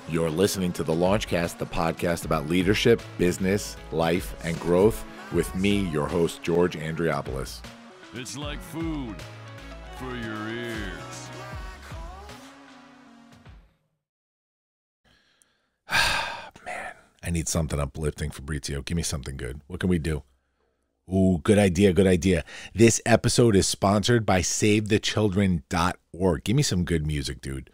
You're listening to the Launchcast, the podcast about leadership, business, life, and growth with me, your host, George Andriopoulos. It's like food for your ears. Man, I need something uplifting, Fabrizio. Give me something good. What can we do? Ooh, good idea, good idea. This episode is sponsored by SaveTheChildren.org. Give me some good music, dude.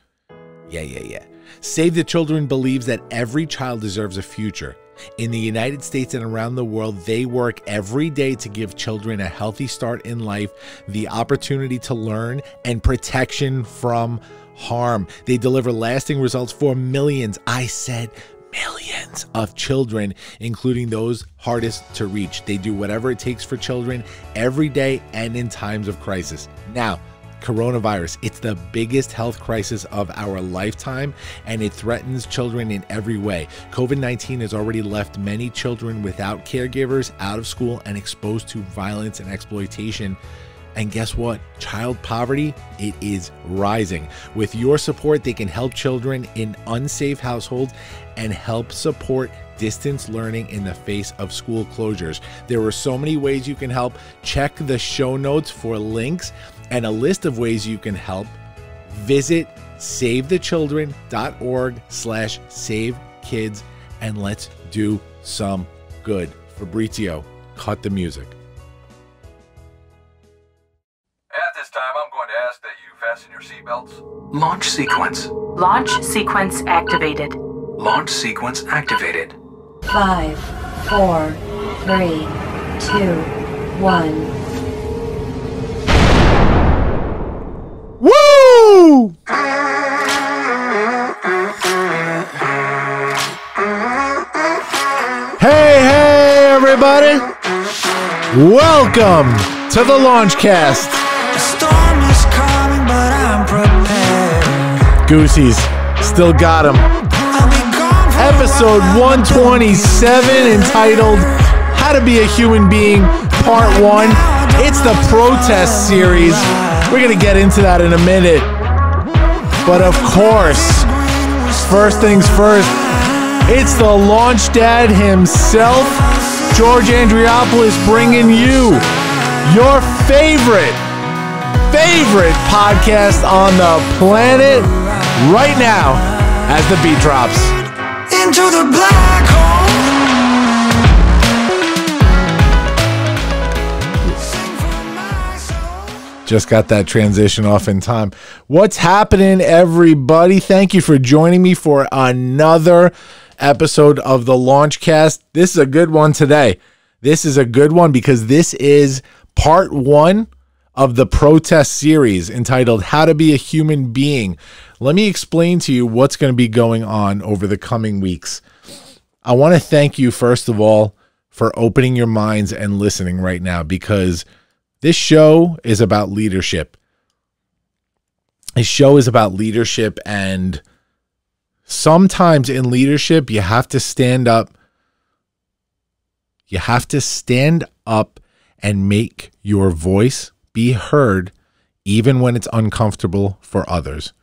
Yeah. Save the Children believes that every child deserves a future. In the United States and around the world, they work every day to give children a healthy start in life, the opportunity to learn, and protection from harm. They deliver lasting results for millions. I said millions of children, including those hardest to reach. They do whatever it takes for children every day and in times of crisis. Now, coronavirus, it's the biggest health crisis of our lifetime, and it threatens children in every way. COVID-19 has already left many children without caregivers, out of school, and exposed to violence and exploitation. And guess what? Child poverty, it is rising. With your support, they can help children in unsafe households and help support distance learning in the face of school closures. There are so many ways you can help. Check the show notes for links and a list of ways you can help. Visit SaveTheChildren.org/SaveKids and let's do some good. Fabrizio, cut the music. At this time, I'm going to ask that you fasten your seatbelts. Launch sequence. Launch sequence activated. Launch sequence activated. 5, 4, 3, 2, 1. Woo! Hey, everybody. Welcome to the Launchcast. The storm is coming, but I'm prepared. Goosey's still got him. Episode 127, entitled How to Be a Human Being, Part 1. It's the protest series. We're going to get into that in a minute. But of course, first things first, it's the launch dad himself, George Andriopoulos, bringing you your favorite podcast on the planet right now as the beat drops. Into the black hole. Just got that transition off in time. What's happening, everybody? Thank you for joining me for another episode of the Launchcast. This is a good one today. This is a good one because this is part 1 of the protest series entitled How to Be a Human Being. Let me explain to you what's going to be going on over the coming weeks. I want to thank you, first of all, for opening your minds and listening right now, because this show is about leadership. This show is about leadership, and sometimes in leadership, you have to stand up. You have to stand up and make your voice be heard, even when it's uncomfortable for others.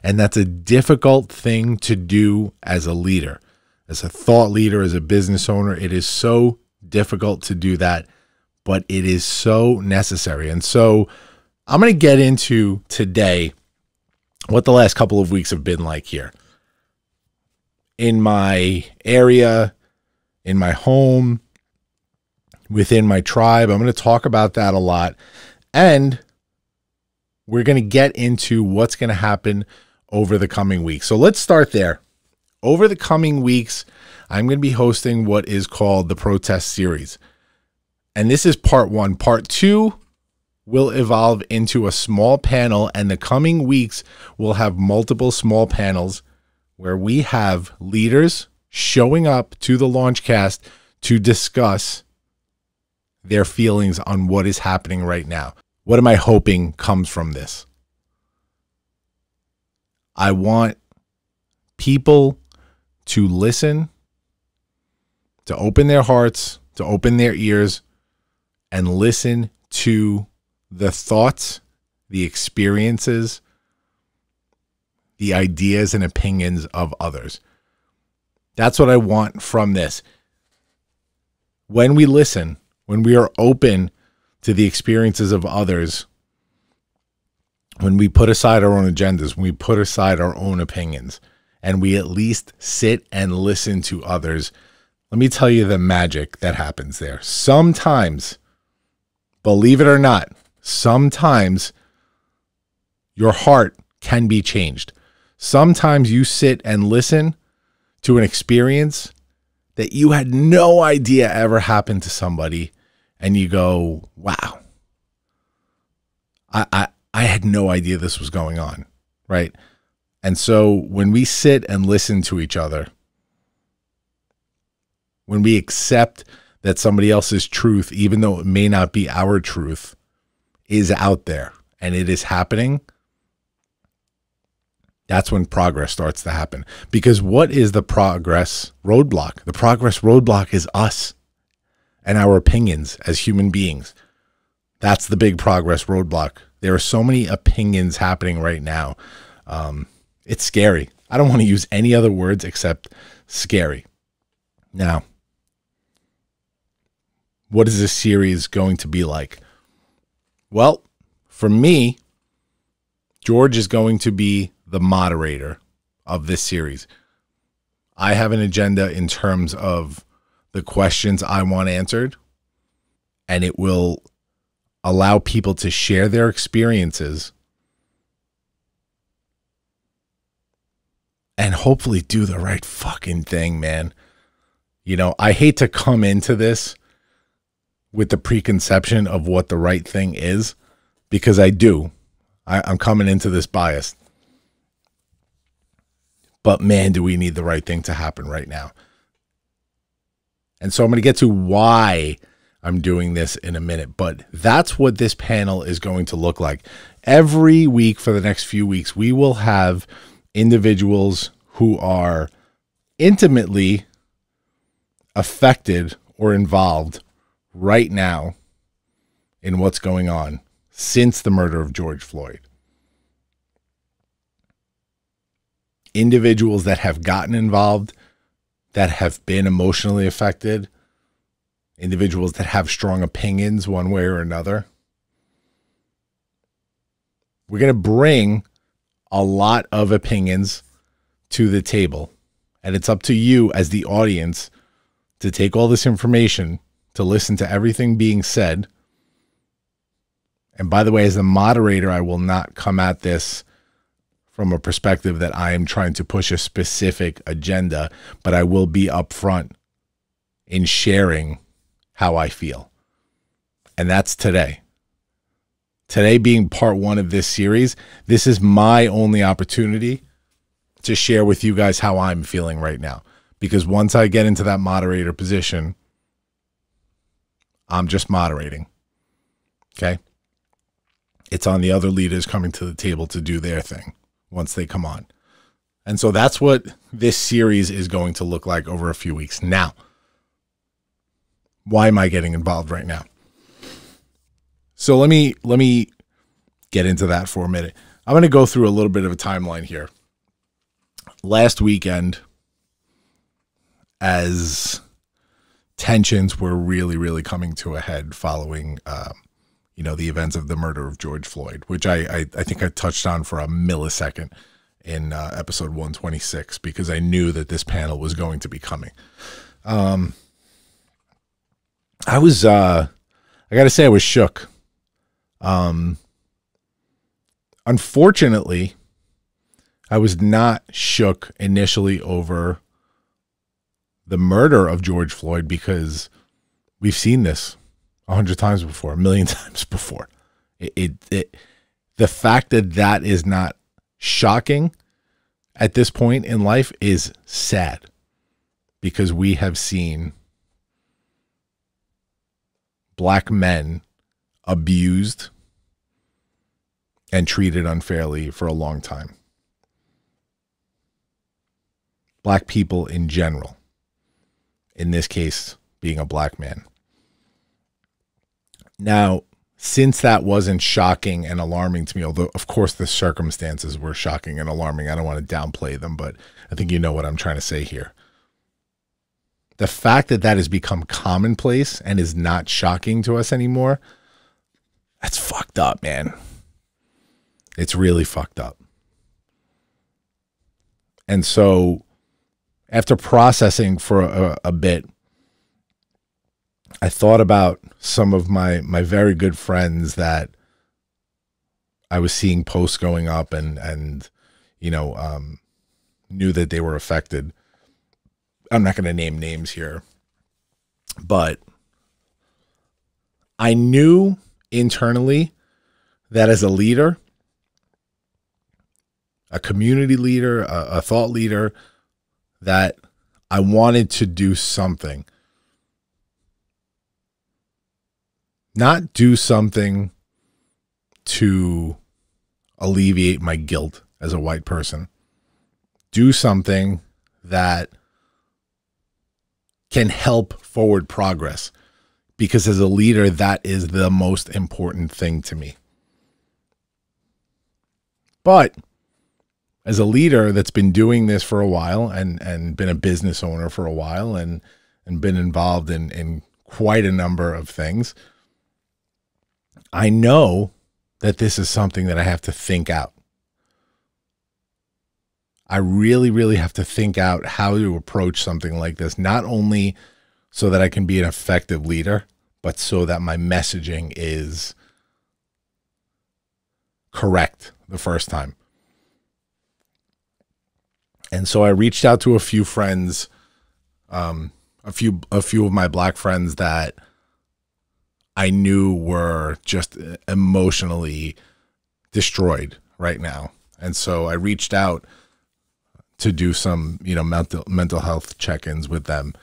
And that's a difficult thing to do as a leader, as a thought leader, as a business owner. It is so difficult to do that, but it is so necessary. And so I'm going to get into today what the last couple of weeks have been like here in my area, in my home, within my tribe. I'm going to talk about that a lot. And we're going to get into what's going to happen over the coming weeks. So let's start there. Over the coming weeks, I'm going to be hosting what is called the protest series. And this is part 1. Part 2 will evolve into a small panel, and the coming weeks will have multiple small panels where we have leaders showing up to the Launchcast to discuss their feelings on what is happening right now. What am I hoping comes from this? I want people to listen, to open their hearts, to open their ears, and listen to the thoughts, the experiences, the ideas and opinions of others. That's what I want from this. When we listen, when we are open to the experiences of others, when we put aside our own agendas, when we put aside our own opinions, and we at least sit and listen to others, let me tell you the magic that happens there. Sometimes, believe it or not, sometimes your heart can be changed. Sometimes you sit and listen to an experience that you had no idea ever happened to somebody, and you go, wow, I had no idea this was going on, right? And so when we sit and listen to each other, when we accept that somebody else's truth, even though it may not be our truth, is out there and it is happening, that's when progress starts to happen. Because what is the progress roadblock? The progress roadblock is us and our opinions as human beings. That's the big progress roadblock. There are so many opinions happening right now. It's scary. I don't want to use any other words except scary. Now, what is this series going to be like? Well, for me, George is going to be the moderator of this series. I have an agenda in terms of the questions I want answered, and it will allow people to share their experiences and hopefully do the right fucking thing, man. You know, I hate to come into this with the preconception of what the right thing is, because I do. I'm coming into this biased. But man, do we need the right thing to happen right now. And so I'm going to get to why I'm doing this in a minute. But that's what this panel is going to look like. Every week for the next few weeks, we will have individuals who are intimately affected or involved right now in what's going on since the murder of George Floyd. Individuals that have gotten involved, that have been emotionally affected, individuals that have strong opinions one way or another. We're going to bring a lot of opinions to the table, and it's up to you as the audience to take all this information, to listen to everything being said. And by the way, as the moderator, I will not come at this from a perspective that I am trying to push a specific agenda, but I will be upfront in sharing how I feel. And that's today. Today being part one of this series, this is my only opportunity to share with you guys how I'm feeling right now. Because once I get into that moderator position, I'm just moderating. Okay? It's on the other leaders coming to the table to do their thing once they come on. And so that's what this series is going to look like over a few weeks. Now, why am I getting involved right now? So let me get into that for a minute. I'm going to go through a little bit of a timeline here. Last weekend, as tensions were really, really coming to a head following, the events of the murder of George Floyd, which I think I touched on for a millisecond in episode 126, because I knew that this panel was going to be coming. I got to say, I was shook. Unfortunately, I was not shook initially over the murder of George Floyd, because we've seen this 100 times before, 1,000,000 times before. The fact that is not shocking at this point in life is sad, because we have seen black men abused and treated unfairly for a long time. Black people in general, in this case being a black man. Now, since that wasn't shocking and alarming to me, although of course the circumstances were shocking and alarming, I don't want to downplay them, but I think you know what I'm trying to say here. The fact that that has become commonplace and is not shocking to us anymore, that's fucked up, man. It's really fucked up. And so after processing for a bit, I thought about some of my very good friends that I was seeing posts going up and knew that they were affected. I'm not going to name names here, but I knew internally that as a leader, a community leader, a thought leader, that I wanted to do something. Not do something to alleviate my guilt as a white person. Do something that can help forward progress. Because as a leader, that is the most important thing to me. But as a leader that's been doing this for a while and been a business owner for a while and been involved in quite a number of things, I know that this is something that I have to think out. I really, really have to think out how to approach something like this, not only so that I can be an effective leader, but so that my messaging is correct the first time. And so I reached out to a few friends, a few of my black friends that I knew were just emotionally destroyed right now. And so I reached out to do some, mental health check-ins with them,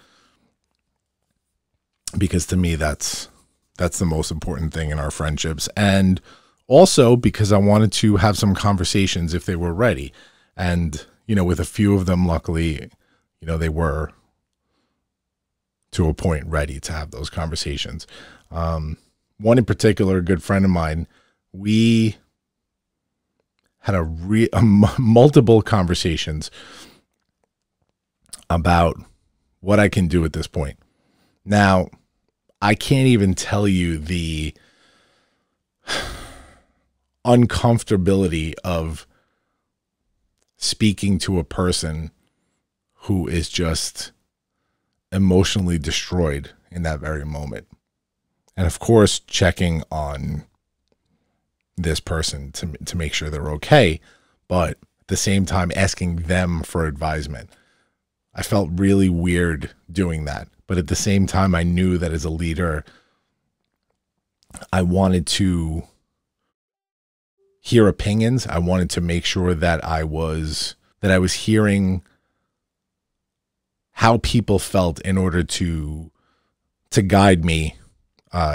because to me, that's the most important thing in our friendships. And also because I wanted to have some conversations if they were ready. And, with a few of them, luckily, they were to a point ready to have those conversations. One in particular, a good friend of mine, we had multiple conversations about what I can do at this point. Now, I can't even tell you the uncomfortability of speaking to a person who is just emotionally destroyed in that very moment. And of course, checking on this person to make sure they're okay, but at the same time asking them for advisement. I felt really weird doing that. But at the same time, I knew that as a leader, I wanted to hear opinions. I wanted to make sure that I was hearing how people felt in order to guide me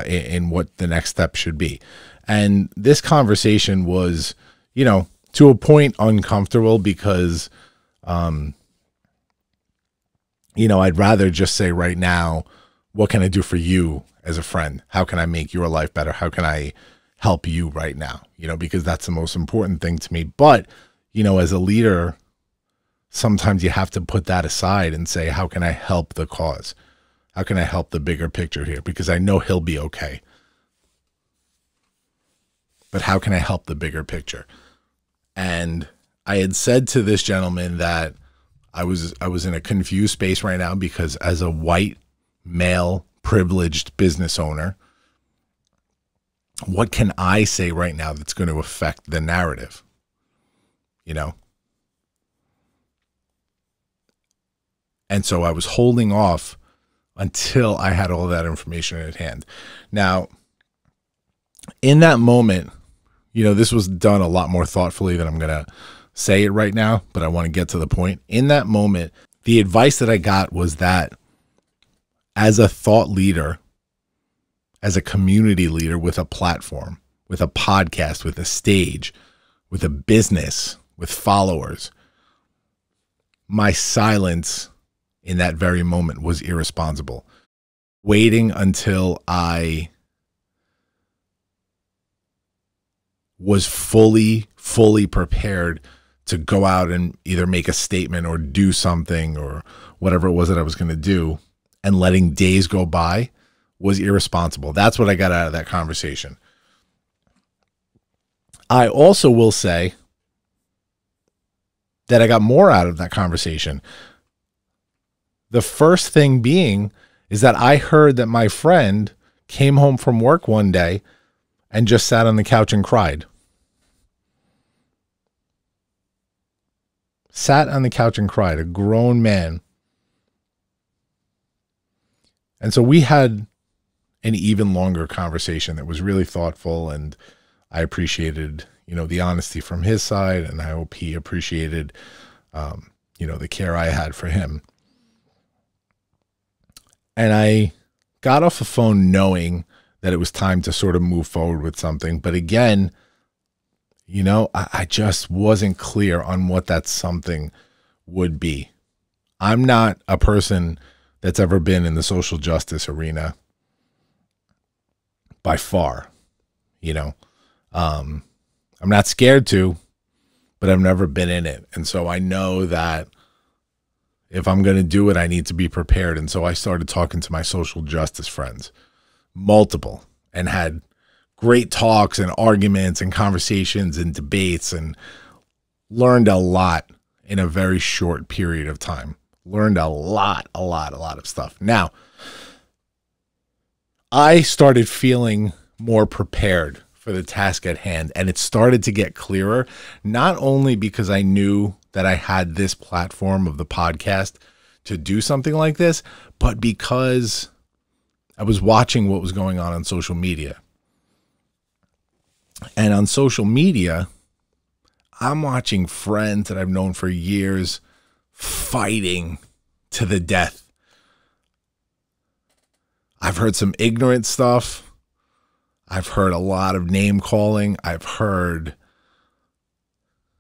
in what the next step should be. And this conversation was, to a point uncomfortable because, I'd rather just say right now, what can I do for you as a friend? How can I make your life better? How can I help you right now? Because that's the most important thing to me. But, as a leader, sometimes you have to put that aside and say, how can I help the cause? How can I help the bigger picture here? Because I know he'll be okay. But how can I help the bigger picture? And I had said to this gentleman that I was in a confused space right now because as a white, male, privileged business owner, what can I say right now that's going to affect the narrative? And so I was holding off until I had all that information at hand. Now, in that moment, this was done a lot more thoughtfully than I'm going to say it right now, but I want to get to the point. In that moment, the advice that I got was that as a thought leader, as a community leader with a platform, with a podcast, with a stage, with a business, with followers, my silence in that very moment was irresponsible. Waiting until I was fully prepared to go out and either make a statement or do something or whatever it was that I was going to do, and letting days go by was irresponsible. That's what I got out of that conversation. I also will say that I got more out of that conversation. The first thing being is that I heard that my friend came home from work one day and just sat on the couch and cried. Sat on the couch and cried, a grown man. And so we had an even longer conversation that was really thoughtful, and I appreciated, the honesty from his side, and I hope he appreciated, the care I had for him. And I got off the phone knowing that it was time to sort of move forward with something. But again, I just wasn't clear on what that something would be. I'm not a person that's ever been in the social justice arena by far. I'm not scared to, but I've never been in it. And so I know that if I'm going to do it, I need to be prepared. And so I started talking to my social justice friends, multiple, and had great talks and arguments and conversations and debates, and learned a lot in a very short period of time. Learned a lot of stuff. Now, I started feeling more prepared for the task at hand, and it started to get clearer, not only because I knew that I had this platform of the podcast to do something like this, but because I was watching what was going on social media. And on social media, I'm watching friends that I've known for years fighting to the death. I've heard some ignorant stuff. I've heard a lot of name calling. I've heard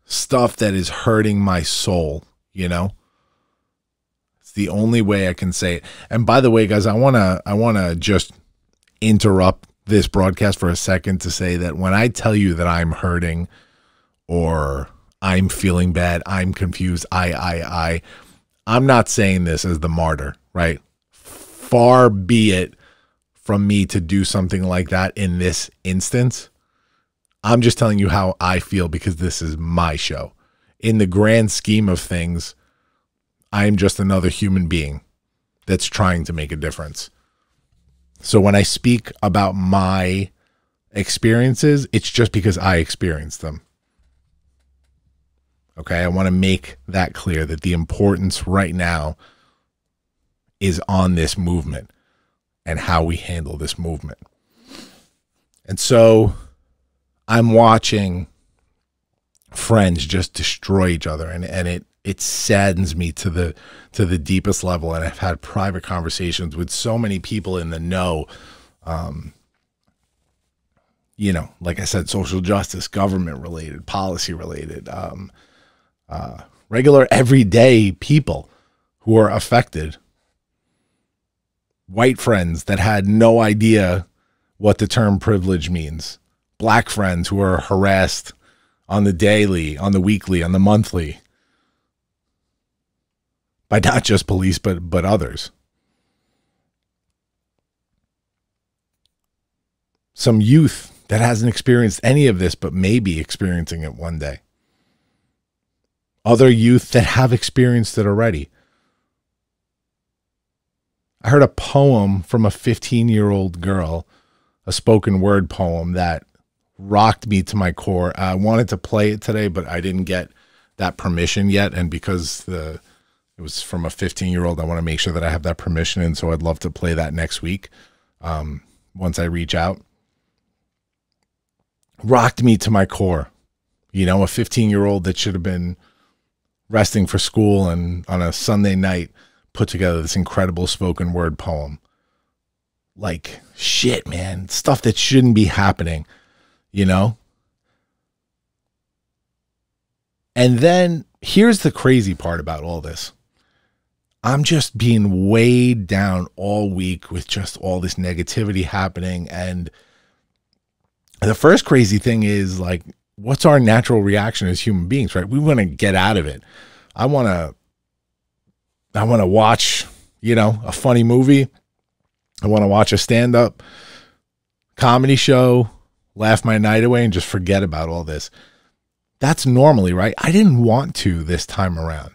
stuff that is hurting my soul, It's the only way I can say it. And by the way, guys, I want to just interrupt this broadcast for a second to say that when I tell you that I'm hurting or I'm feeling bad, I'm confused, I'm not saying this as the martyr, right? Far be it from me to do something like that in this instance. I'm just telling you how I feel because this is my show. In the grand scheme of things, I am just another human being that's trying to make a difference. So when I speak about my experiences, it's just because I experienced them. Okay, I want to make that clear, that the importance right now is on this movement and how we handle this movement. And so I'm watching friends just destroy each other, and it saddens me to the deepest level. And I've had private conversations with so many people in the know, like I said, social justice, government related, policy related, regular everyday people who are affected. White friends that had no idea what the term privilege means. Black friends who are harassed on the daily, on the weekly, on the monthly, by not just police, but others. Some youth that hasn't experienced any of this, but may be experiencing it one day. Other youth that have experienced it already. I heard a poem from a 15-year-old girl, a spoken word poem that rocked me to my core. I wanted to play it today, but I didn't get that permission yet. And because it was from a 15-year-old, I want to make sure that I have that permission. And so I'd love to play that next week once I reach out. Rocked me to my core. A 15-year-old that should have been resting for school and on a Sunday night put together this incredible spoken word poem. Like, shit, man. Stuff that shouldn't be happening, And then here's the crazy part about all this. I'm just being weighed down all week with just all this negativity happening. And the first crazy thing is like, what's our natural reaction as human beings, right? We want to get out of it. I want to watch, a funny movie. I want to watch a stand-up comedy show, laugh my night away, and just forget about all this. That's normally, right? I didn't want to this time around.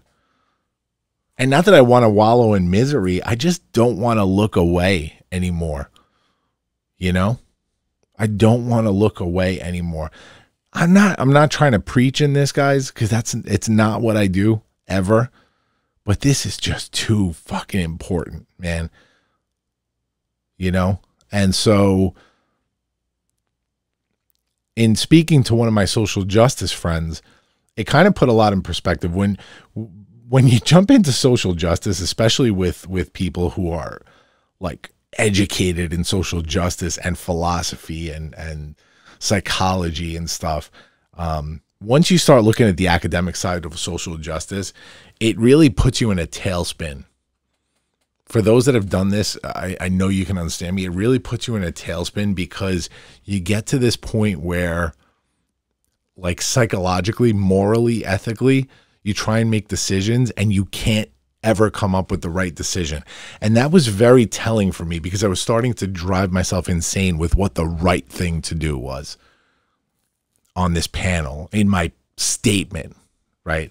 And not that I want to wallow in misery. I just don't want to look away anymore. I don't want to look away anymore. I'm not trying to preach in this, guys, because it's not what I do ever. But this is just too fucking important, man. And so in speaking to one of my social justice friends, it kind of put a lot in perspective. When you jump into social justice, especially with people who are like educated in social justice and philosophy and psychology and stuff, once you start looking at the academic side of social justice, it really puts you in a tailspin. For those that have done this, I know you can understand me. It really puts you in a tailspin because you get to this point where, like, psychologically, morally, ethically, you try and make decisions and you can't ever come up with the right decision. And that was very telling for me because I was starting to drive myself insane with what the right thing to do was on this panel, in my statement, right?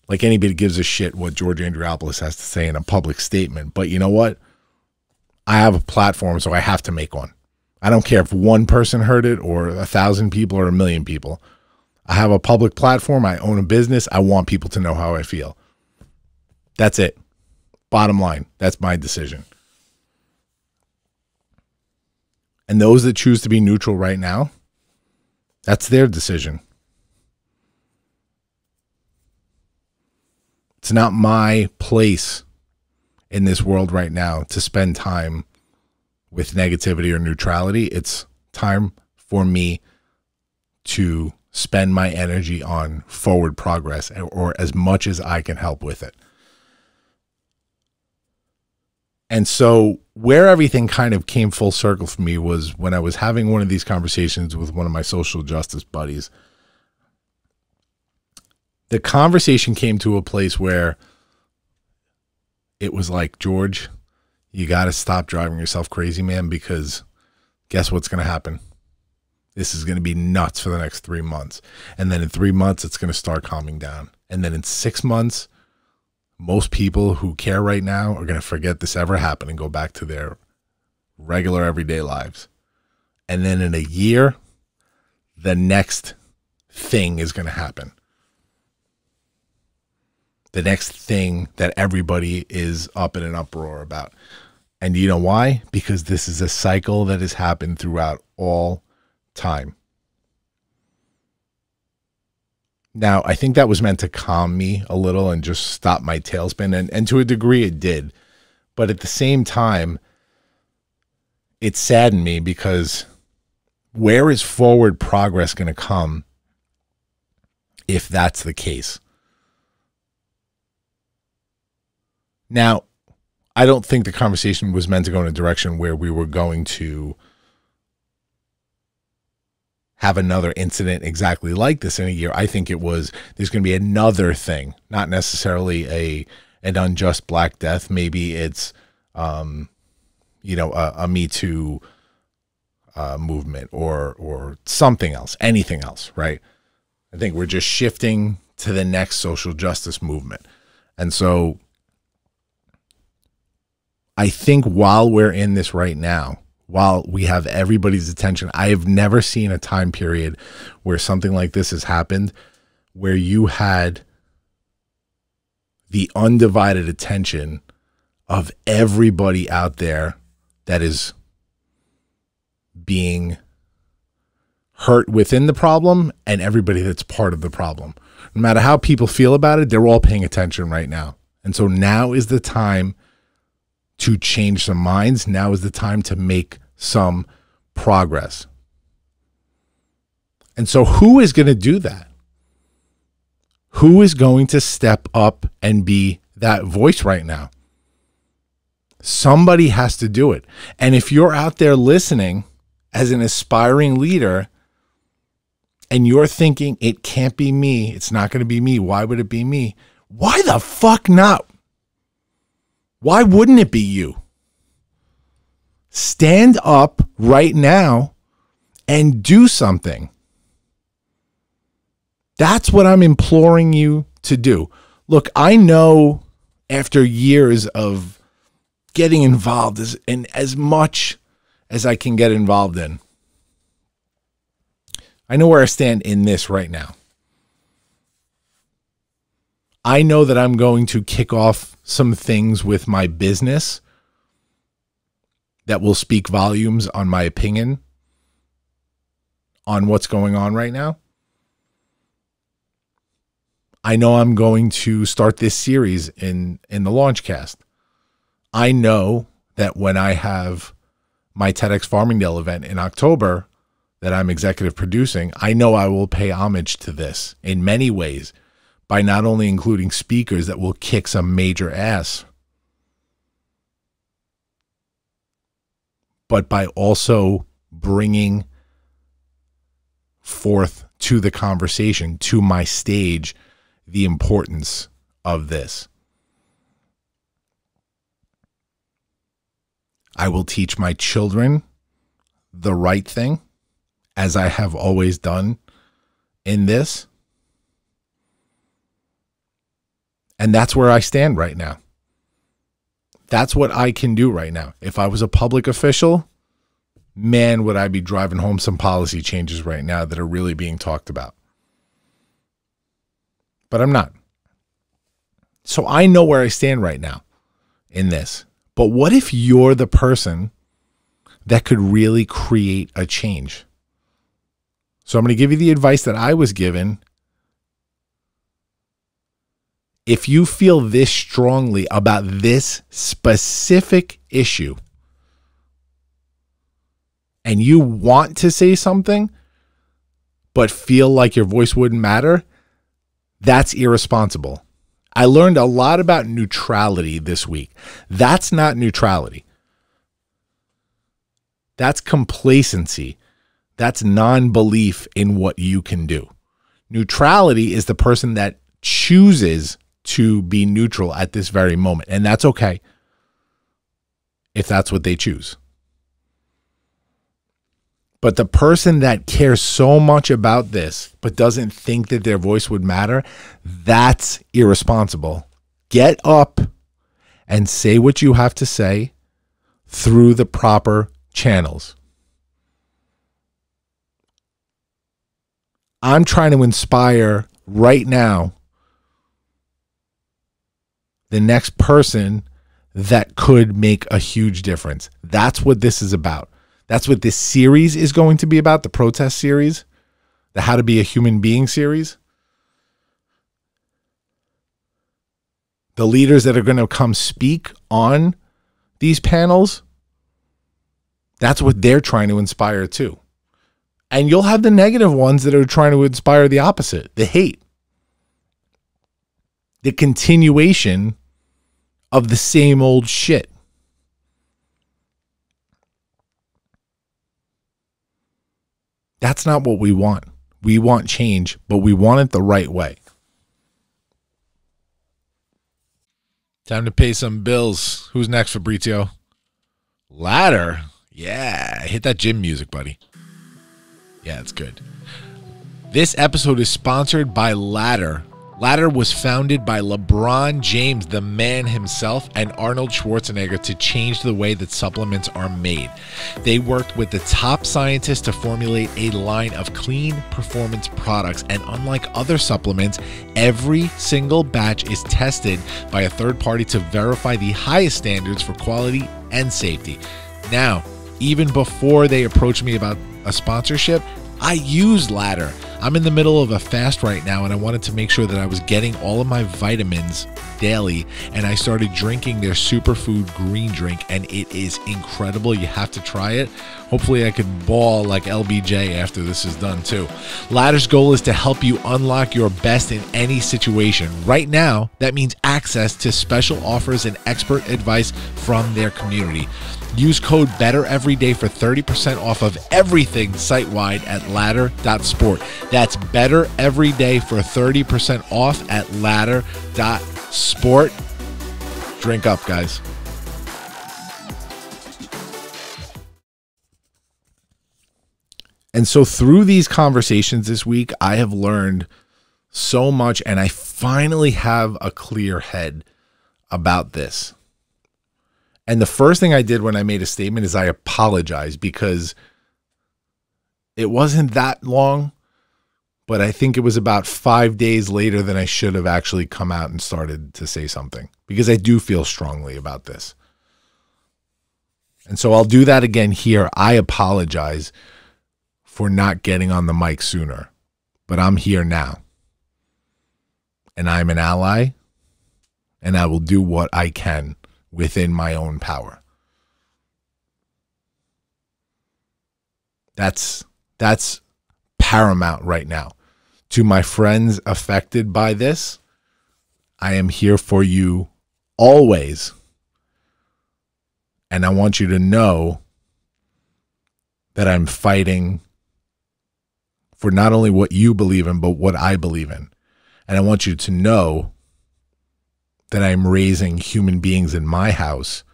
Like, anybody gives a shit what George Andriopoulos has to say in a public statement. But you know what? I have a platform, so I have to make one. I don't care if one person heard it or 1,000 people or 1,000,000 people. I have a public platform. I own a business. I want people to know how I feel. That's it. Bottom line. That's my decision. And those that choose to be neutral right now, that's their decision. It's not my place in this world right now to spend time with negativity or neutrality. It's time for me to spend my energy on forward progress, or as much as I can help with it. And so where everything kind of came full circle for me was when I was having one of these conversations with one of my social justice buddies. The conversation came to a place where it was like, George, you got to stop driving yourself crazy, man, because guess what's going to happen? This is going to be nuts for the next 3 months. And then in 3 months, it's going to start calming down. And then in 6 months, most people who care right now are going to forget this ever happened and go back to their regular everyday lives. And then in a year, the next thing is going to happen. The next thing that everybody is up in an uproar about. And you know why? Because this is a cycle that has happened throughout all time. Now, I think that was meant to calm me a little and just stop my tailspin. And to a degree it did. But at the same time, it saddened me because where is forward progress going to come if that's the case? Now, I don't think the conversation was meant to go in a direction where we were going to have another incident exactly like this in a year. I think it was, there's going to be another thing, not necessarily an unjust Black death. Maybe it's, a Me Too movement or something else, anything else, right? I think we're just shifting to the next social justice movement. And so I think while we're in this right now, while we have everybody's attention, I have never seen a time period where something like this has happened, where you had the undivided attention of everybody out there that is being hurt within the problem and everybody that's part of the problem. No matter how people feel about it, they're all paying attention right now. And so now is the time to change some minds. Now is the time to make some progress. And so who is going to do that? Who is going to step up and be that voice right now? Somebody has to do it. And if you're out there listening as an aspiring leader and you're thinking it can't be me, it's not going to be me, why would it be me? Why the fuck not? Why wouldn't it be you? Stand up right now and do something. That's what I'm imploring you to do. Look, I know after years of getting involved in as much as I can get involved in, I know where I stand in this right now. I know that I'm going to kick off some things with my business that will speak volumes on my opinion on what's going on right now. I know I'm going to start this series in the Launchcast. I know that when I have my TEDx Farmingdale event in October that I'm executive producing, I know I will pay homage to this in many ways by not only including speakers that will kick some major ass, but by also bringing forth to the conversation, to my stage, the importance of this. I will teach my children the right thing, as I have always done in this. And that's where I stand right now. That's what I can do right now. If I was a public official, man, would I be driving home some policy changes right now that are really being talked about. But I'm not. So I know where I stand right now in this. But what if you're the person that could really create a change? So I'm going to give you the advice that I was given. If you feel this strongly about this specific issue and you want to say something but feel like your voice wouldn't matter, that's irresponsible. I learned a lot about neutrality this week. That's not neutrality. That's complacency. That's non-belief in what you can do. Neutrality is the person that chooses to be neutral at this very moment. And that's okay if that's what they choose. But the person that cares so much about this but doesn't think that their voice would matter, that's irresponsible. Get up and say what you have to say through the proper channels. I'm trying to inspire right now the next person that could make a huge difference. That's what this is about. That's what this series is going to be about, the protest series, the How to Be a Human Being series. The leaders that are going to come speak on these panels, that's what they're trying to inspire too. And you'll have the negative ones that are trying to inspire the opposite, the hate, the continuation of the same old shit. That's not what we want. We want change, but we want it the right way. Time to pay some bills. Who's next, Fabrizio? Ladder. Yeah, hit that gym music, buddy. Yeah, it's good. This episode is sponsored by Ladder. Ladder was founded by LeBron James, the man himself, and Arnold Schwarzenegger to change the way that supplements are made. They worked with the top scientists to formulate a line of clean performance products, and unlike other supplements, every single batch is tested by a third party to verify the highest standards for quality and safety. Now, even before they approached me about a sponsorship, I use Ladder. I'm in the middle of a fast right now, and I wanted to make sure that I was getting all of my vitamins daily, and I started drinking their superfood green drink, and it is incredible. You have to try it. Hopefully I could ball like LBJ after this is done too. Ladder's goal is to help you unlock your best in any situation. Right now, that means access to special offers and expert advice from their community. Use code BETTEREVERYDAY for 30% off of everything site-wide at ladder.sport. That's BETTEREVERYDAY for 30% off at ladder.sport. Drink up, guys. And so through these conversations this week, I have learned so much, and I finally have a clear head about this. And the first thing I did when I made a statement is I apologized, because it wasn't that long, but I think it was about 5 days later than I should have actually come out and started to say something, because I do feel strongly about this. And so I'll do that again here. I apologize for not getting on the mic sooner, but I'm here now. And I'm an ally, and I will do what I can within my own power. That's paramount right now. To my friends affected by this, I am here for you always. And I want you to know that I'm fighting for not only what you believe in, but what I believe in. And I want you to know that I'm raising human beings in my house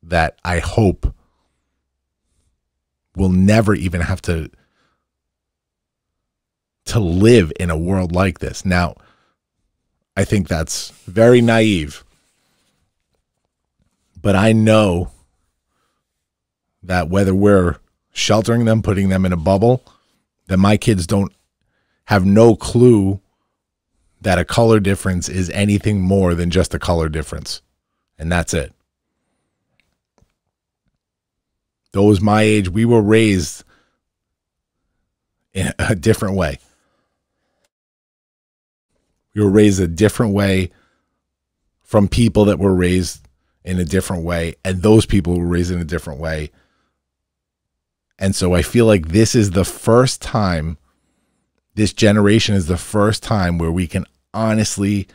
that I hope will never even have to live in a world like this. Now, I think that's very naive, but I know that whether we're sheltering them, putting them in a bubble, that my kids don't have no clue that a color difference is anything more than just a color difference. And that's it. Those my age, we were raised in a different way. We were raised a different way from people that were raised in a different way, and those people were raised in a different way. And so I feel like this is the first time, this generation is the first time where we can honestly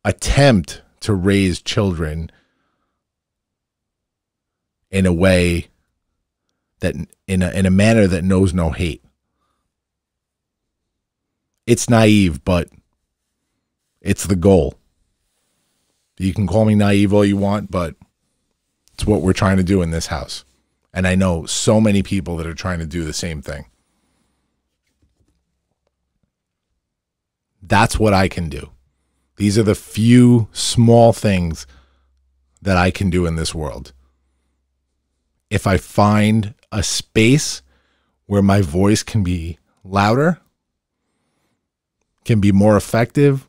attempt to raise children in a way that, in a manner that knows no hate. It's naive, but it's the goal. You can call me naive all you want, but it's what we're trying to do in this house. And I know so many people that are trying to do the same thing. That's what I can do. These are the few small things that I can do in this world. If I find a space where my voice can be louder, can be more effective,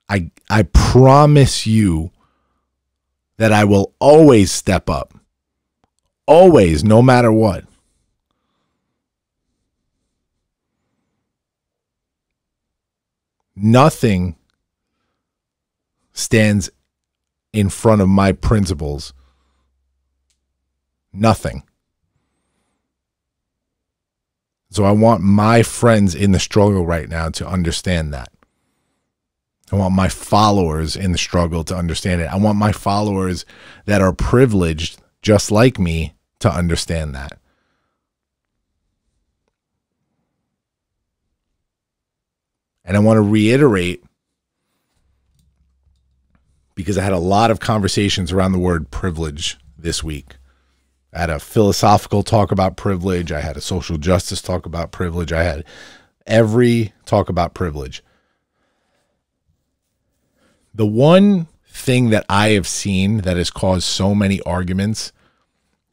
I promise you that I will always step up. Always, no matter what. Nothing stands in front of my principles. Nothing. So I want my friends in the struggle right now to understand that. I want my followers in the struggle to understand it. I want my followers that are privileged, just like me, to understand that. And I want to reiterate, because I had a lot of conversations around the word privilege this week. I had a philosophical talk about privilege. I had a social justice talk about privilege. I had every talk about privilege. The one thing that I have seen that has caused so many arguments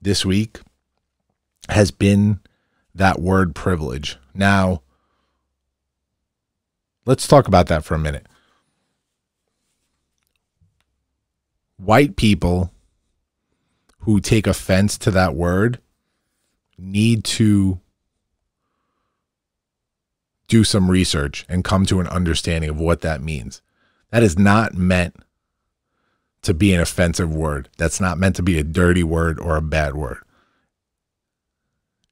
this week has been that word privilege. Now, let's talk about that for a minute. White people who take offense to that word need to do some research and come to an understanding of what that means. That is not meant to be an offensive word. That's not meant to be a dirty word or a bad word.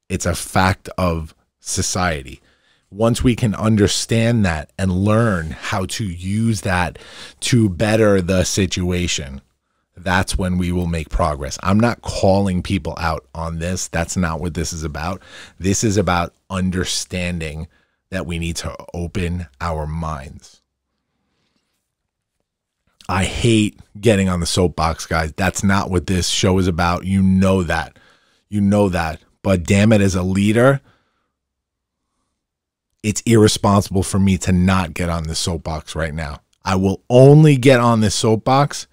It's a fact of society. Once we can understand that and learn how to use that to better the situation, that's when we will make progress. I'm not calling people out on this. That's not what this is about. This is about understanding that we need to open our minds. I hate getting on the soapbox, guys. That's not what this show is about. You know that. You know that. But damn it, as a leader, it's irresponsible for me to not get on the soapbox right now. I will only get on this soapbox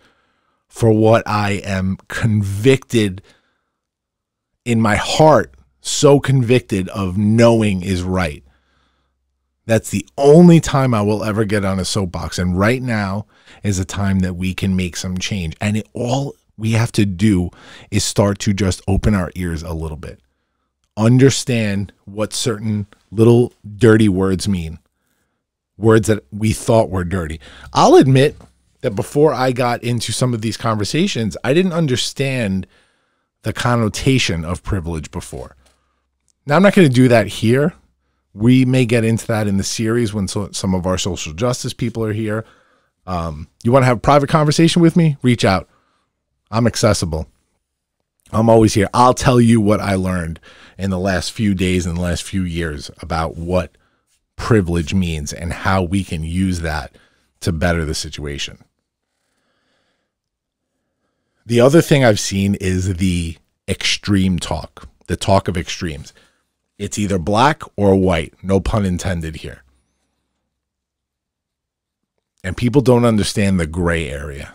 for what I am convicted in my heart, so convicted of knowing is right. That's the only time I will ever get on a soapbox. And right now is a time that we can make some change. And all we have to do is start to just open our ears a little bit. Understand what certain little dirty words mean. Words that we thought were dirty. I'll admit that before I got into some of these conversations, I didn't understand the connotation of privilege before. Now, I'm not going to do that here. We may get into that in the series when some of our social justice people are here. You want to have a private conversation with me? Reach out. I'm accessible. I'm always here. I'll tell you what I learned in the last few days and the last few years about what privilege means and how we can use that to better the situation. The other thing I've seen is the extreme talk, the talk of extremes. It's either black or white, no pun intended here. And people don't understand the gray area.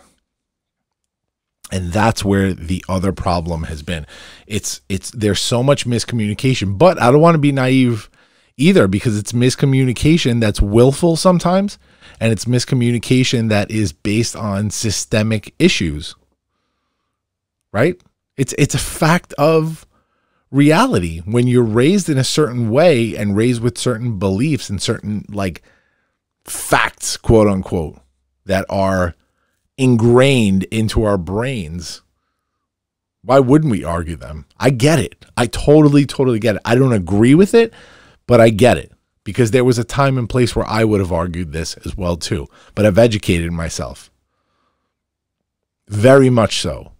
And that's where the other problem has been. There's so much miscommunication, but I don't want to be naive either, because it's miscommunication that's willful sometimes, and it's miscommunication that is based on systemic issues. Right? It's a fact of reality. When you're raised in a certain way and raised with certain beliefs and certain like facts, quote unquote, that are ingrained into our brains, why wouldn't we argue them? I get it. I totally get it. I don't agree with it, but I get it, because there was a time and place where I would have argued this as well too, but I've educated myself. Very much so.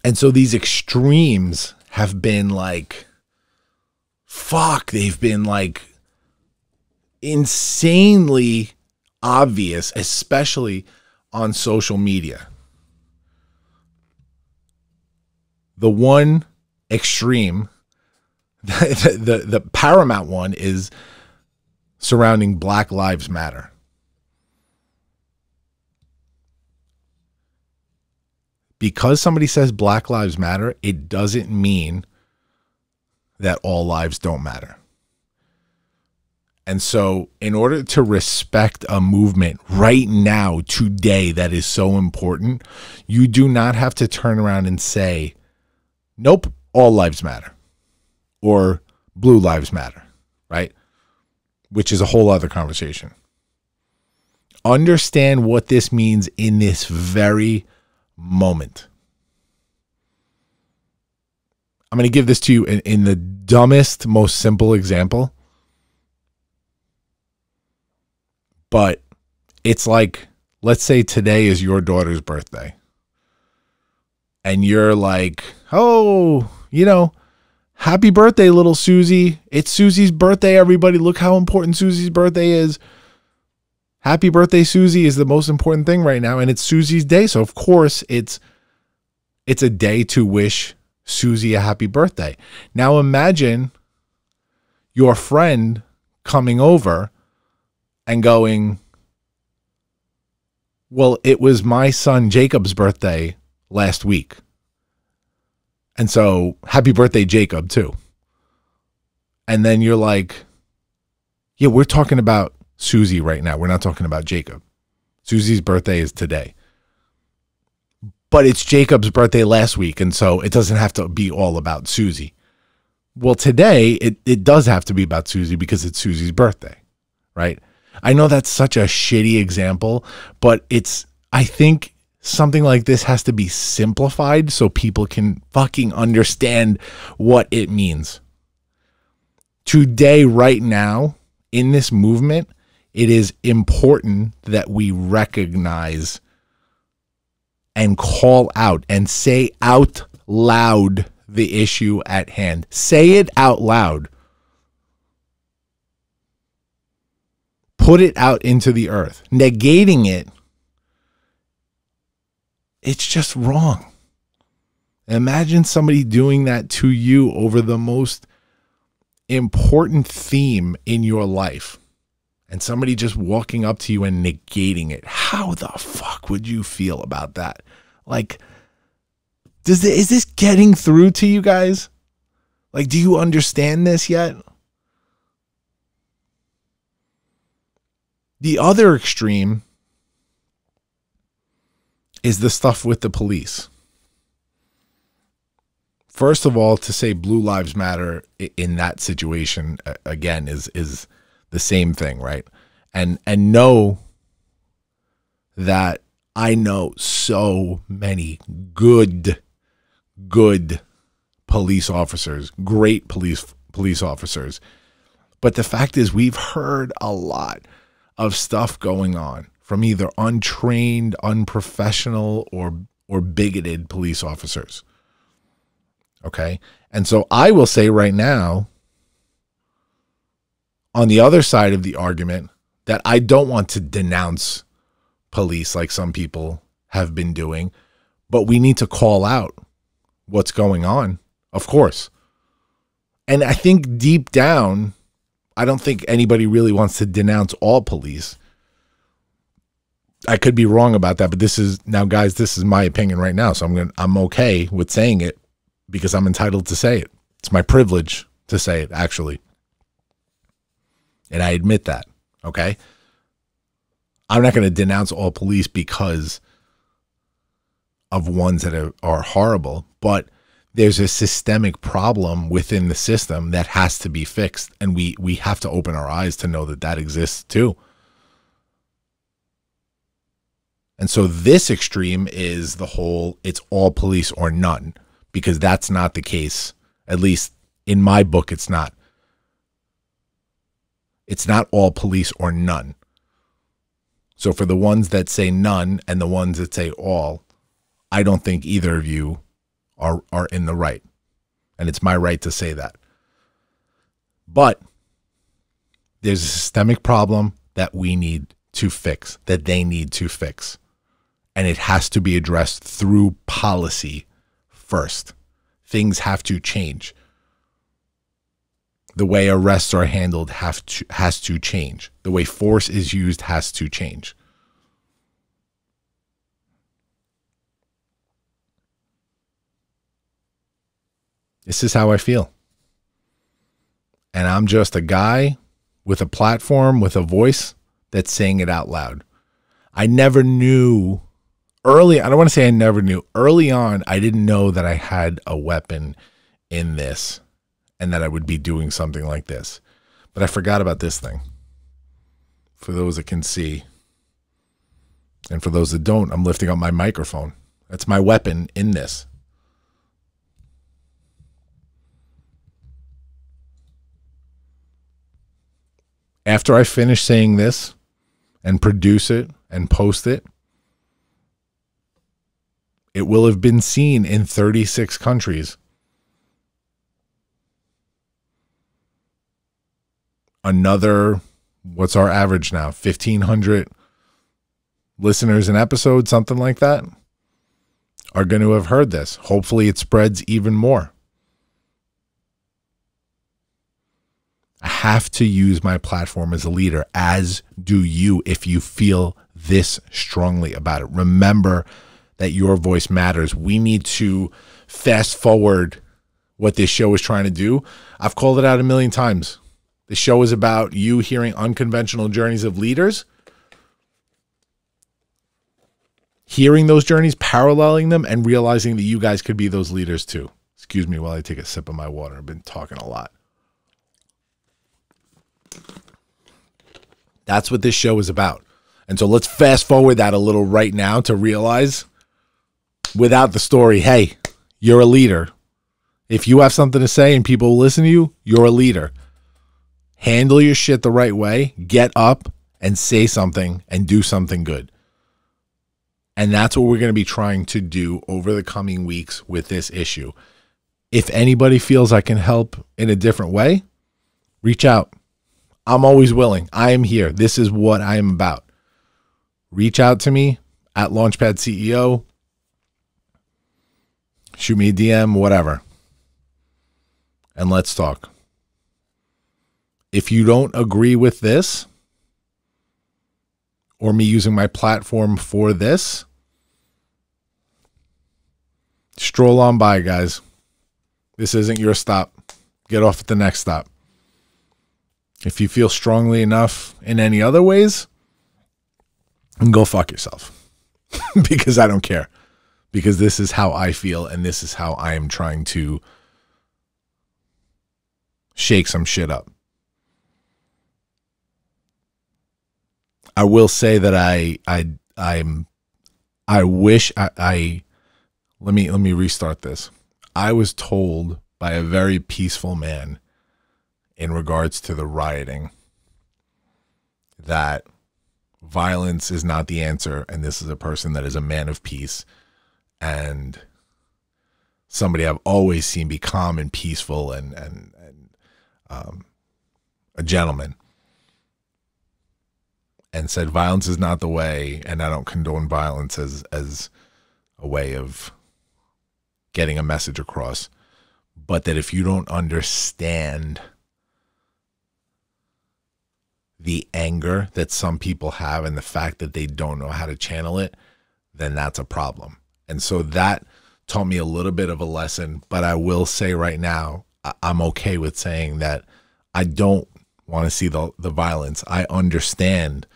And so these extremes have been like, they've been like insanely obvious, especially on social media. The one extreme, the paramount one, is surrounding Black Lives Matter. Because somebody says Black Lives Matter, it doesn't mean that all lives don't matter. And so in order to respect a movement right now, today, that is so important, you do not have to turn around and say, nope, all lives matter, or blue lives matter, right? Which is a whole other conversation. Understand what this means in this very moment. I'm going to give this to you in the dumbest, most simple example. But it's like, let's say today is your daughter's birthday. And you're like, oh, happy birthday, little Susie. It's Susie's birthday, everybody. Look how important Susie's birthday is. Happy birthday, Susie, is the most important thing right now. And it's Susie's day. So, of course, it's a day to wish Susie a happy birthday. Now, imagine your friend coming over and going, well, it was my son Jacob's birthday last week. And so, happy birthday, Jacob, too. And then you're like, yeah, we're talking about Susie right now. We're not talking about Jacob. Susie's birthday is today. But it's Jacob's birthday last week, and so it doesn't have to be all about Susie. Well, today, it does have to be about Susie because it's Susie's birthday, right? I know that's such a shitty example, but I think something like this has to be simplified so people can fucking understand what it means. Today, right now, in this movement, it is important that we recognize and call out and say out loud the issue at hand. Say it out loud. Put it out into the earth. Negating it, it's just wrong. Imagine somebody doing that to you over the most important theme in your life, and somebody just walking up to you and negating it. How the fuck would you feel about that? Like, is this getting through to you guys? Like, do you understand this yet? The other extreme is the stuff with the police. First of all, to say Blue Lives Matter in that situation, again, is the same thing, right? And know that I know so many good police officers, great police officers. But the fact is, we've heard a lot of stuff going on from either untrained, unprofessional, or bigoted police officers. Okay? And so I will say right now, on the other side of the argument, that I don't want to denounce police like some people have been doing, but we need to call out what's going on, of course. And I think deep down, I don't think anybody really wants to denounce all police. I could be wrong about that, but this is my opinion right now. So I'm okay with saying it because I'm entitled to say it. It's my privilege to say it, actually. And I admit that, okay? I'm not going to denounce all police because of ones that are horrible, but there's a systemic problem within the system that has to be fixed, and we have to open our eyes to know that exists too. And so this extreme is the whole, it's all police or none, because that's not the case. At least in my book, it's not. It's not all police or none. So for the ones that say none and the ones that say all, I don't think either of you are in the right. And it's my right to say that. But there's a systemic problem that we need to fix, that they need to fix. And it has to be addressed through policy first. Things have to change. The way arrests are handled has to change. The way force is used has to change. This is how I feel. And I'm just a guy with a platform, with a voice that's saying it out loud. I never knew early, I don't want to say I never knew. Early on, I didn't know that I had a weapon in this and that I would be doing something like this. But I forgot about this thing. For those that can see, and for those that don't, I'm lifting up my microphone. That's my weapon in this. After I finish saying this and produce it and post it, it will have been seen in 36 countries. Another, what's our average now? 1,500 listeners an episode, something like that, are going to have heard this. Hopefully it spreads even more. I have to use my platform as a leader, as do you if you feel this strongly about it. Remember that your voice matters. We need to fast forward what this show is trying to do. I've called it out a million times. The show is about you hearing unconventional journeys of leaders, hearing those journeys, paralleling them, and realizing that you guys could be those leaders too. Excuse me while I take a sip of my water. I've been talking a lot. That's what this show is about. And so let's fast forward that a little right now to realize, without the story, hey, you're a leader. If you have something to say and people listen to you, you're a leader. Handle your shit the right way. Get up and say something and do something good. And that's what we're going to be trying to do over the coming weeks with this issue. If anybody feels I can help in a different way, reach out. I'm always willing. I am here. This is what I am about. Reach out to me at Launchpad CEO. Shoot me a DM, whatever. And let's talk. If you don't agree with this, or me using my platform for this, stroll on by, guys. This isn't your stop. Get off at the next stop. If you feel strongly enough in any other ways, then go fuck yourself. Because I don't care. Because this is how I feel, and this is how I am trying to shake some shit up. I will say that let me restart this. I was told by a very peaceful man in regards to the rioting that violence is not the answer, and this is a person that is a man of peace and somebody I've always seen be calm and peaceful and a gentleman, and said violence is not the way, and I don't condone violence as a way of getting a message across, but that if you don't understand the anger that some people have and the fact that they don't know how to channel it, then that's a problem. And so that taught me a little bit of a lesson, but I will say right now, I'm okay with saying that I don't want to see the violence. I understand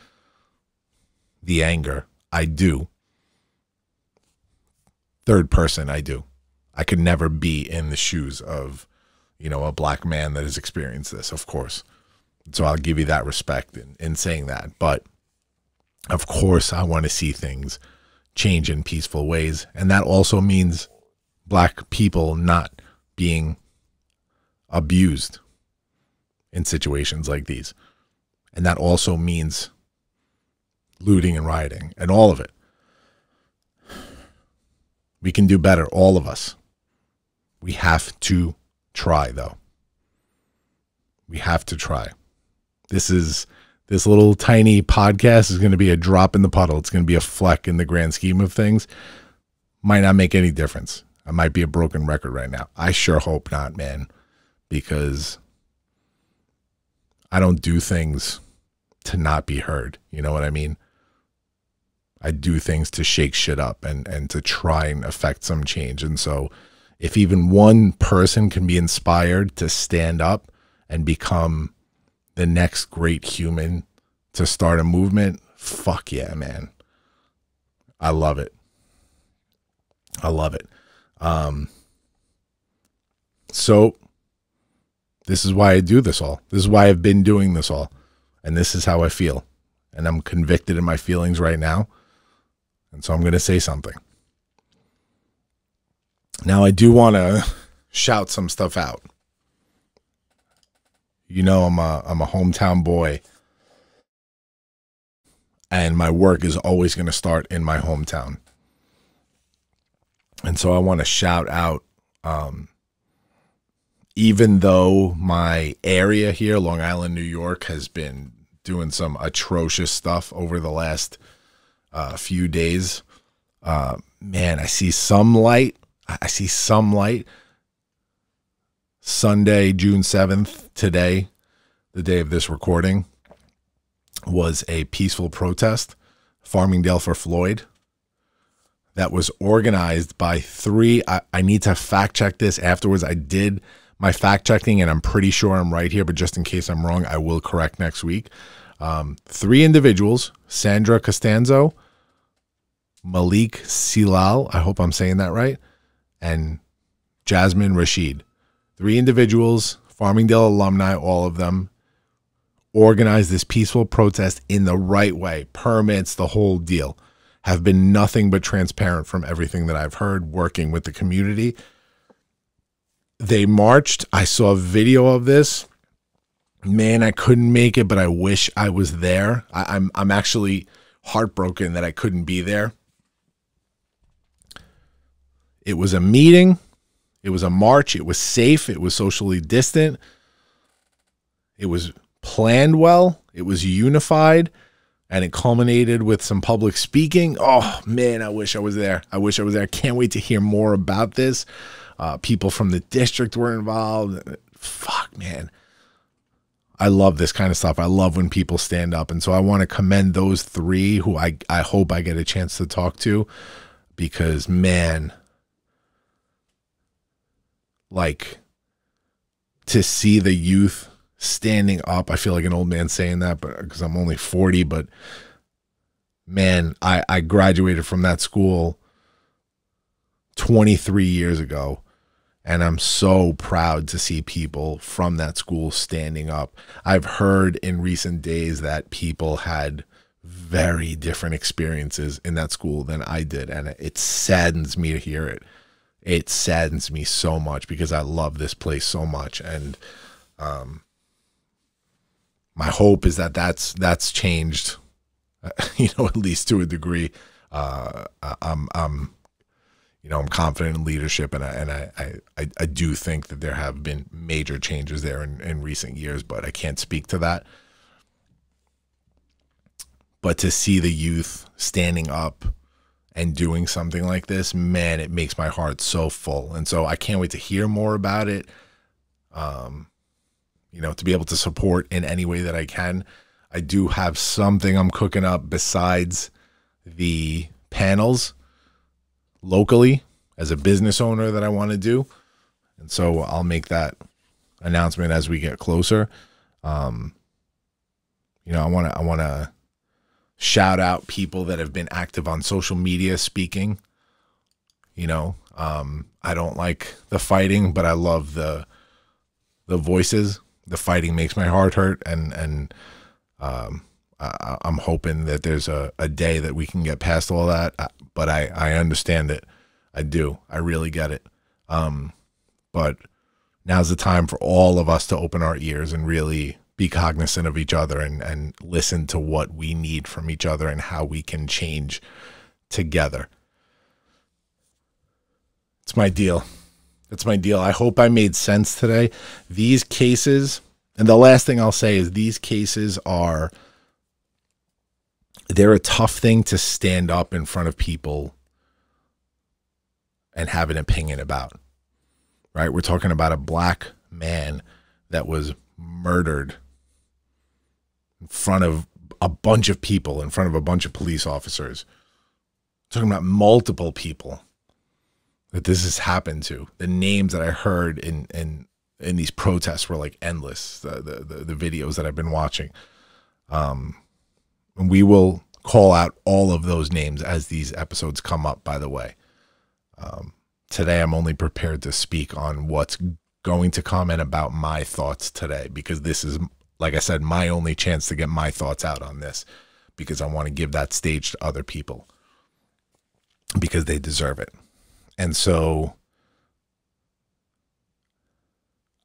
the anger. I do. Third person, I do. I could never be in the shoes of, a black man that has experienced this, of course. So I'll give you that respect in saying that. But of course, I want to see things change in peaceful ways. And that also means black people not being abused in situations like these. And that also means looting and rioting and all of it. We can do better, all of us. We have to try, though. We have to try. This little tiny podcast is going to be a drop in the puddle. It's going to be a fleck in the grand scheme of things. Might not make any difference. I might be a broken record right now. I sure hope not, man, because I don't do things to not be heard. You know what I mean? I do things to shake shit up and to try and affect some change. And so if even one person can be inspired to stand up and become the next great human to start a movement, fuck yeah, man. I love it. I love it. So this is why I do this all. This is why I've been doing this all. And this is how I feel. And I'm convicted in my feelings right now. And so I'm going to say something. Now, I do want to shout some stuff out. I'm a hometown boy. And my work is always going to start in my hometown. And so I want to shout out, even though my area here, Long Island, New York, has been doing some atrocious stuff over the last few days, man, I see some light. Sunday, June 7th, today, the day of this recording, was a peaceful protest, Farmingdale for Floyd, that was organized by three. I need to fact check this afterwards. I did my fact checking, and I'm pretty sure I'm right here, but just in case I'm wrong, I will correct next week. Three individuals: Sandra Costanzo, Malik Silal, I hope I'm saying that right, and Jasmine Rashid. Three individuals, Farmingdale alumni, all of them, organized this peaceful protest in the right way. Permits, the whole deal. Have been nothing but transparent from everything that I've heard, working with the community. They marched. I saw a video of this. Man, I couldn't make it, but I wish I was there. I'm actually heartbroken that I couldn't be there. It was a meeting. It was a march. It was safe. It was socially distant. It was planned well. It was unified. And it culminated with some public speaking. Oh, man, I wish I was there. I can't wait to hear more about this. People from the district were involved. Fuck, man. I love this kind of stuff. I love when people stand up. And so I want to commend those three who I hope I get a chance to talk to, because, man, like, to see the youth standing up. I feel like an old man saying that, but because I'm only 40, but man, I graduated from that school 23 years ago. And I'm so proud to see people from that school standing up. I've heard in recent days that people had very different experiences in that school than I did. And it saddens me to hear it. It saddens me so much because I love this place so much. And my hope is that that's changed, at least to a degree. I'm confident in leadership, and I do think that there have been major changes there in recent years, but I can't speak to that. But to see the youth standing up and doing something like this, man, it makes my heart so full. And so I can't wait to hear more about it. To be able to support in any way that I can. I do have something I'm cooking up besides the panels locally as a business owner that I want to do. And so I'll make that announcement as we get closer. I want to shout out people that have been active on social media speaking. I don't like the fighting, but I love the voices. The fighting makes my heart hurt, and I'm hoping that there's a day that we can get past all that. But I understand it. I do. I really get it. But now's the time for all of us to open our ears and really be cognizant of each other and listen to what we need from each other and how we can change together. It's my deal. That's my deal. I hope I made sense today. These cases, and the last thing I'll say is these cases they're a tough thing to stand up in front of people and have an opinion about, right? We're talking about a black man that was murdered in front of a bunch of people, in front of a bunch of police officers. We're talking about multiple people that this has happened to. The names that I heard in these protests were like endless, the videos that I've been watching. And we will call out all of those names as these episodes come up, by the way. Today, I'm only prepared to speak on what's going to come and about my thoughts today, because this is, like I said, my only chance to get my thoughts out on this, because I want to give that stage to other people because they deserve it. And so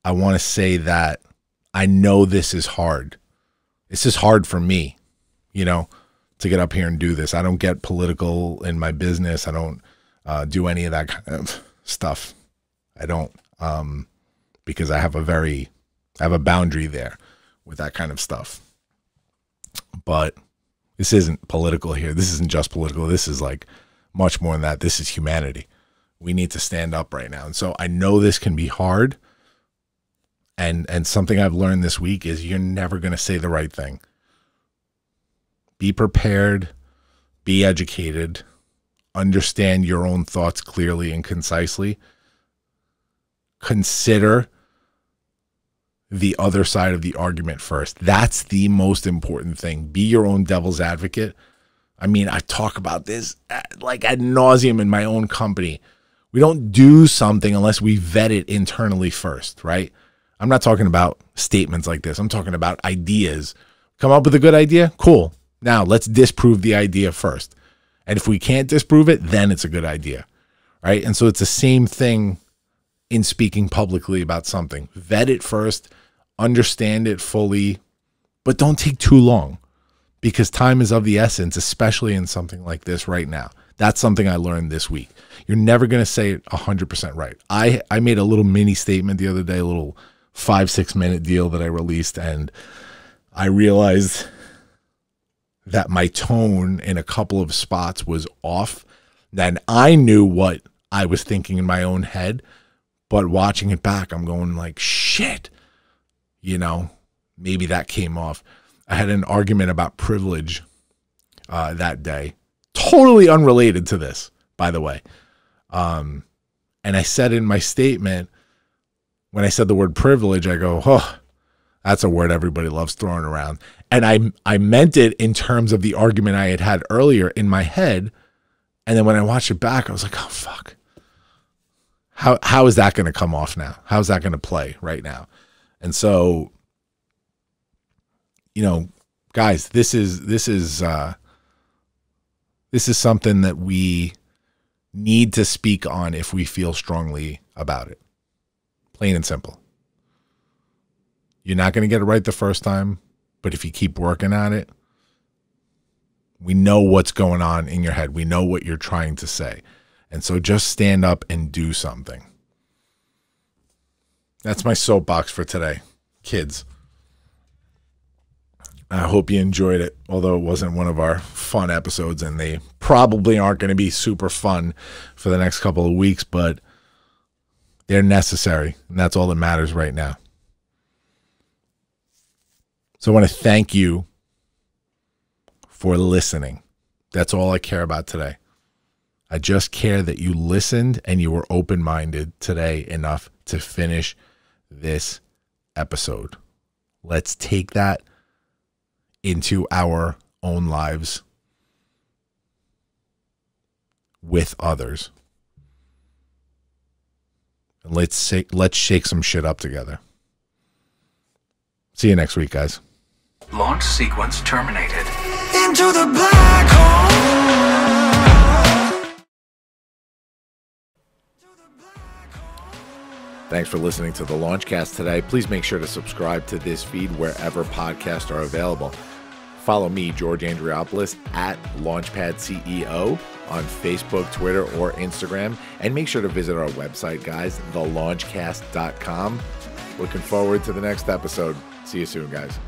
I want to say that I know this is hard. This is hard for me, to get up here and do this. I don't get political in my business. I don't do any of that kind of stuff. I don't, because I have a boundary there with that kind of stuff. But this isn't political here. This isn't just political. This is like much more than that. This is humanity. We need to stand up right now. And so I know this can be hard. And something I've learned this week is you're never going to say the right thing. Be prepared, be educated, understand your own thoughts clearly and concisely. Consider the other side of the argument first. That's the most important thing. Be your own devil's advocate. I mean, I talk about this like ad nauseum in my own company. We don't do something unless we vet it internally first, right? I'm not talking about statements like this. I'm talking about ideas. Come up with a good idea? Cool. Now let's disprove the idea first. And if we can't disprove it, then it's a good idea, right? And so it's the same thing in speaking publicly about something. Vet it first, understand it fully, but don't take too long, because time is of the essence, especially in something like this right now. That's something I learned this week. You're never going to say it 100% right. I made a little mini statement the other day, a little 5-6 minute deal that I released, and I realized that my tone in a couple of spots was off. Then I knew what I was thinking in my own head, but watching it back, I'm going like, shit, maybe that came off. I had an argument about privilege that day, totally unrelated to this, by the way. And I said in my statement, when I said the word privilege, I go, oh, that's a word everybody loves throwing around. And I meant it in terms of the argument I had earlier in my head. And then when I watched it back, I was like, oh, fuck. How is that going to come off now? How is that going to play right now? And so, guys, this is something that we need to speak on if we feel strongly about it. Plain and simple. You're not going to get it right the first time, but if you keep working at it, we know what's going on in your head. We know what you're trying to say. And so just stand up and do something. That's my soapbox for today, kids. I hope you enjoyed it, although it wasn't one of our fun episodes, and they probably aren't going to be super fun for the next couple of weeks, but they're necessary, and that's all that matters right now. So I want to thank you for listening. That's all I care about today. I just care that you listened and you were open-minded today enough to finish this episode. Let's take that into our own lives with others. And let's shake some shit up together. See you next week, guys. Launch sequence terminated. Into the black hole. Thanks for listening to the Launchcast today. Please make sure to subscribe to this feed wherever podcasts are available. Follow me, George Andriopoulos, at Launchpad CEO on Facebook, Twitter, or Instagram. And make sure to visit our website, guys, thelaunchcast.com. Looking forward to the next episode. See you soon, guys.